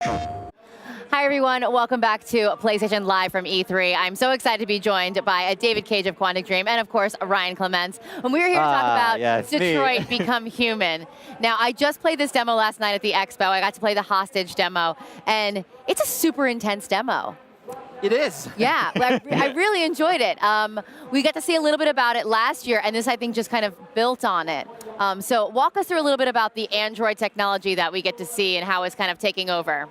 Hi, everyone. Welcome back to PlayStation Live from E3. I'm so excited to be joined by David Cage of Quantic Dream and, of course, Ryan Clements. And we're here to talk about Detroit Become Human. Now, I just played this demo last night at the Expo. I got to play the hostage demo, and it's a super intense demo. It is. Yeah, I really enjoyed it. We got to see a little bit about it last year, and this, I think, just kind of built on it. So walk us through a little bit about the Android technology that we get to see and how it's kind of taking over.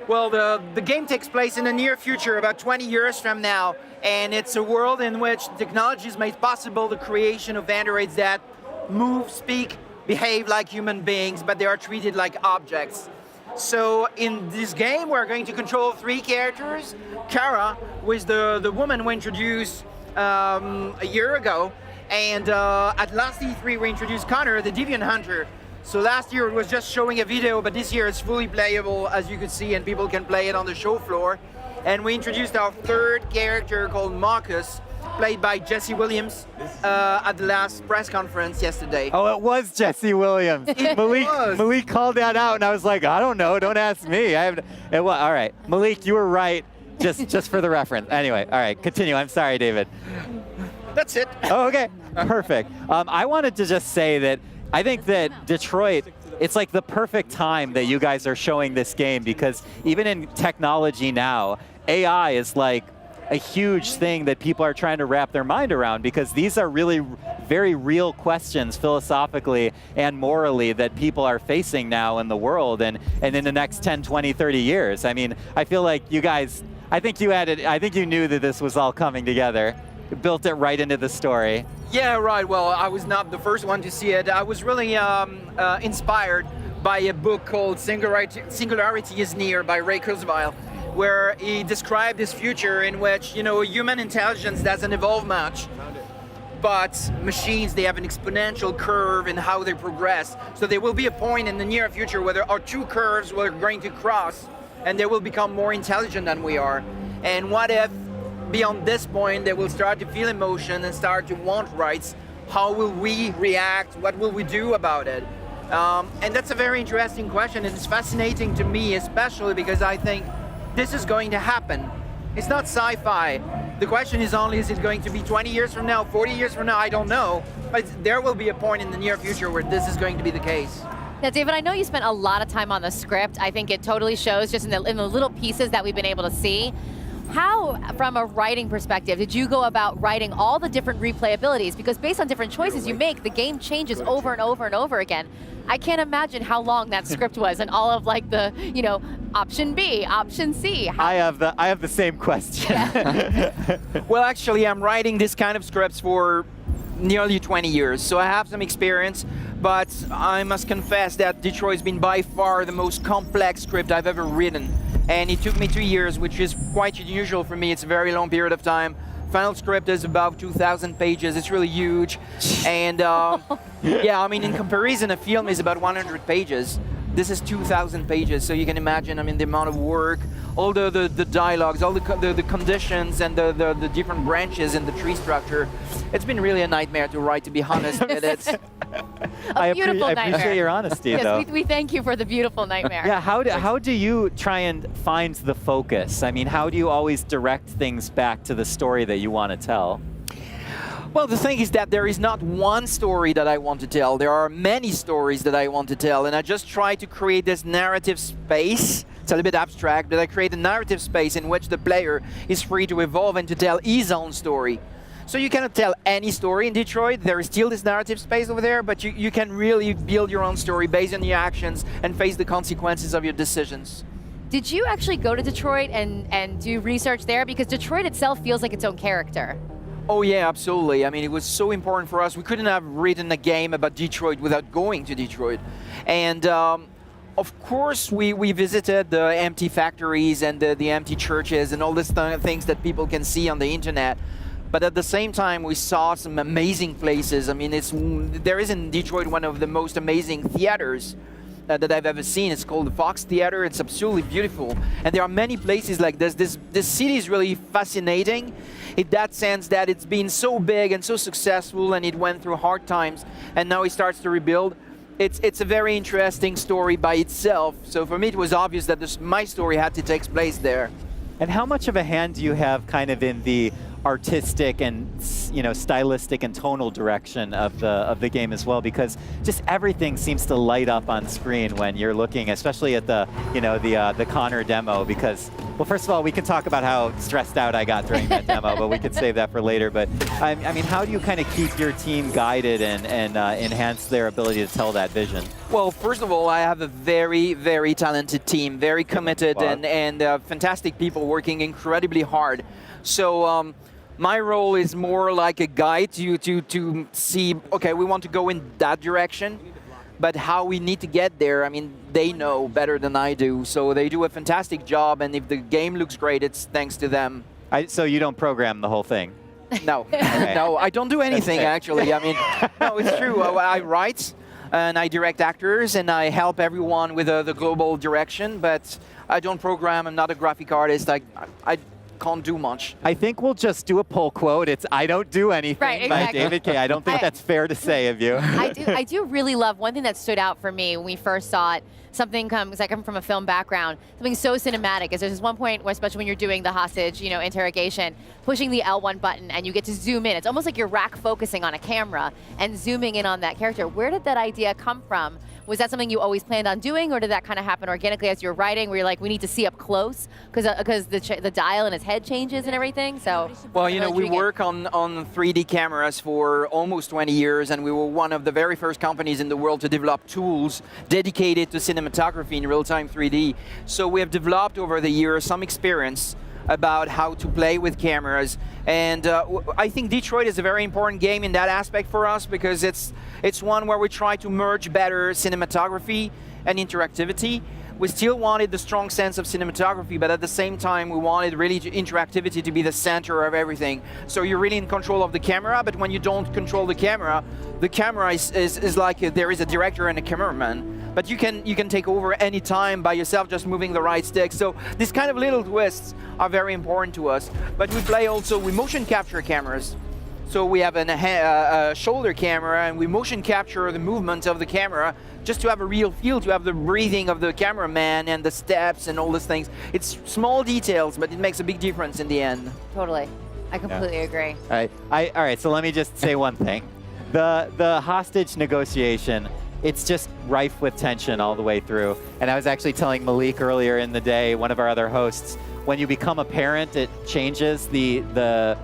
Well, the game takes place in the near future, about 20 years from now, and it's a world in which technology has made possible the creation of androids that move, speak, behave like human beings, but they are treated like objects. So in this game, we're going to control 3 characters. Kara was the woman we introduced a year ago, and at last E3 we introduced Connor, the Deviant Hunter. So last year it was just showing a video, but this year it's fully playable, as you can see, and people can play it on the show floor. And we introduced our 3rd character called Marcus, played by Jesse Williams at the last press conference yesterday. Oh, it was Jesse Williams. Malik called that out, and I was like, I don't know, don't ask me. All right, Malik, you were right, just for the reference. Anyway, all right, continue. I'm sorry, David. That's it. Oh, okay, perfect. I wanted to just say that I think that Detroit, it's like the perfect time that you guys are showing this game, because even in technology now, AI is like a huge thing that people are trying to wrap their mind around, because these are really very real questions philosophically and morally that people are facing now in the world and in the next 10, 20, 30 years. I mean, I feel like you guys, I think you knew that this was all coming together. You built it right into the story. Yeah, right. Well, I was not the first one to see it. I was really inspired by a book called Singularity is Near by Ray Kurzweil, where he described this future in which, human intelligence doesn't evolve much, but machines, they have an exponential curve in how they progress. So there will be a point in the near future where there are 2 curves we're going to cross, and they will become more intelligent than we are. And what if, beyond this point, they will start to feel emotion and start to want rights? How will we react? What will we do about it? And that's a very interesting question, and it's fascinating to me, especially because I think this is going to happen. It's not sci-fi. The question is only, is it going to be 20 years from now, 40 years from now? I don't know. But there will be a point in the near future where this is going to be the case. Now, David, I know you spent a lot of time on the script. I think it totally shows just in the little pieces that we've been able to see. How, from a writing perspective, did you go about writing all the different replayabilities? Because based on different choices you make, the game changes over and over and over again. I can't imagine how long that script was and all of like the, option B, option C. I have the same question. Yeah. Well, actually, I'm writing this kind of scripts for nearly 20 years, so I have some experience, but I must confess that Detroit's been by far the most complex script I've ever written. And it took me 2 years, which is quite unusual for me. It's a very long period of time. Final script is about 2,000 pages. It's really huge. And yeah, I mean, in comparison, a film is about 100 pages. This is 2,000 pages, so you can imagine, I mean, the amount of work, all the dialogues, all the conditions, and the different branches in the tree structure. It's been really a nightmare to write, to be honest. I appreciate your honesty, though. Yes, we thank you for the beautiful nightmare. Yeah, how do you try and find the focus? I mean, how do you always direct things back to the story that you want to tell? Well, the thing is that there is not one story that I want to tell. There are many stories that I want to tell, and I just try to create this narrative space. It's a little bit abstract, but I create a narrative space in which the player is free to evolve and to tell his own story. So you cannot tell any story in Detroit. There is still this narrative space over there, but you can really build your own story based on your actions and face the consequences of your decisions. Did you actually go to Detroit and do research there? Because Detroit itself feels like its own character. Oh yeah, absolutely. I mean, it was so important for us. We couldn't have written a game about Detroit without going to Detroit. And of course, we visited the empty factories and the empty churches and all these things that people can see on the internet. But at the same time, we saw some amazing places. I mean, there is in Detroit one of the most amazing theaters that I've ever seen. It's called the Fox Theater. It's absolutely beautiful. And there are many places like this. This city is really fascinating in that sense that it's been so big and so successful, and it went through hard times, and now it starts to rebuild. it's a very interesting story by itself. So for me, it was obvious that my story had to take place there. And how much of a hand do you have kind of in the artistic and stylistic and tonal direction of the game as well? Because just everything seems to light up on screen when you're looking, especially at the the Connor demo. Because, well, first of all, we can talk about how stressed out I got during that demo, but we could save that for later. But I mean, how do you kind of keep your team guided and enhance their ability to tell that vision? Well, first of all, I have a very, very talented team, very committed and fantastic people working incredibly hard. So my role is more like a guide to see, okay, we want to go in that direction, but how we need to get there, I mean, they know better than I do. So they do a fantastic job, and if the game looks great, it's thanks to them. So you don't program the whole thing? No, no, I don't do anything, actually. I mean, no, it's true. I write, and I direct actors, and I help everyone with the global direction, but I don't program. I'm not a graphic artist. I can't do much. I think we'll just do a pull quote. It's "I don't do anything" right, exactly. by David Kaye. I don't think that's fair to say of you. I do really love, one thing that stood out for me when we first saw it, because I come from a film background, something so cinematic is there's this one point where, especially when you're doing the hostage, interrogation, pushing the L1 button and you get to zoom in. It's almost like you're rack focusing on a camera and zooming in on that character. Where did that idea come from? Was that something you always planned on doing, or did that kind of happen organically as you're writing, where you're like, we need to see up close because the dial in his head changes and everything? So, well, we work on 3D cameras for almost 20 years, and we were one of the very first companies in the world to develop tools dedicated to cinematography in real-time 3D. So we have developed over the years some experience about how to play with cameras, and I think Detroit is a very important game in that aspect for us, because it's one where we try to merge better cinematography and interactivity. We still wanted the strong sense of cinematography, but at the same time we wanted really interactivity to be the center of everything. So you're really in control of the camera, but when you don't control the camera is like there is a director and a cameraman. But you can take over any time by yourself, just moving the right stick. So these kind of little twists are very important to us. But we play also with motion capture cameras. So we have a shoulder camera, and we motion capture the movement of the camera just to have a real feel, to have the breathing of the cameraman and the steps and all these things. It's small details, but it makes a big difference in the end. Totally. I completely agree. All right, so let me just say one thing. The hostage negotiation, it's just rife with tension all the way through. And I was actually telling Malik earlier in the day, one of our other hosts, when you become a parent, it changes the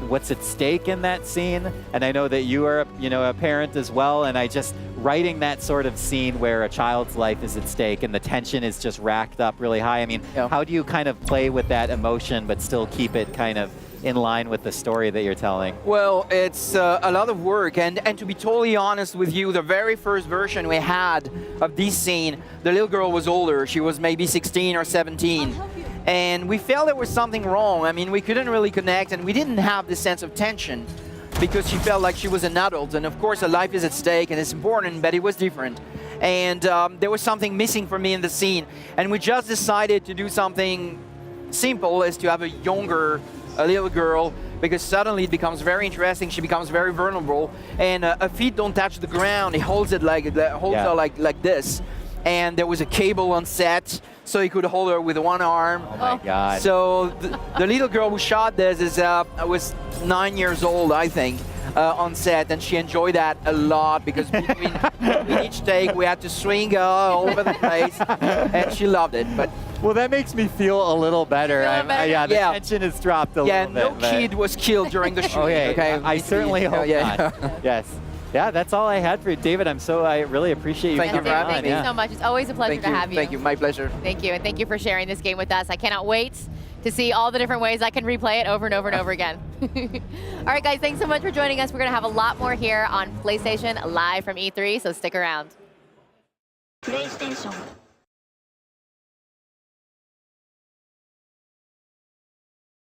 what's at stake in that scene. And I know that you are a parent as well, and writing that sort of scene where a child's life is at stake and the tension is just racked up really high. I mean, how do you kind of play with that emotion but still keep it kind of in line with the story that you're telling? Well, it's a lot of work, and to be totally honest with you, the very first version we had of this scene, the little girl was older. She was maybe 16 or 17. And we felt there was something wrong. I mean, we couldn't really connect, and we didn't have this sense of tension because she felt like she was an adult. And of course, her life is at stake, and it's important, but it was different. And there was something missing for me in the scene. And we just decided to do something simple, is to have a little girl, because suddenly it becomes very interesting. She becomes very vulnerable, and her feet don't touch the ground. He holds it her like this. And there was a cable on set, so he could hold her with one arm. Oh my God. So the little girl who shot this was 9 years old, I think, on set, and she enjoyed that a lot, because between each take we had to swing her all over the place, and she loved it. But well, that makes me feel a little better. The tension has dropped a little bit. Yeah, no kid was killed during the shooting. Okay, I certainly hope not. Yes. Yeah, that's all I had for you. David, I really appreciate you coming on. Thank you so much. It's always a pleasure to have you. Thank you, my pleasure. Thank you, and thank you for sharing this game with us. I cannot wait to see all the different ways I can replay it over and over and over again. All right, guys, thanks so much for joining us. We're going to have a lot more here on PlayStation live from E3, so stick around. PlayStation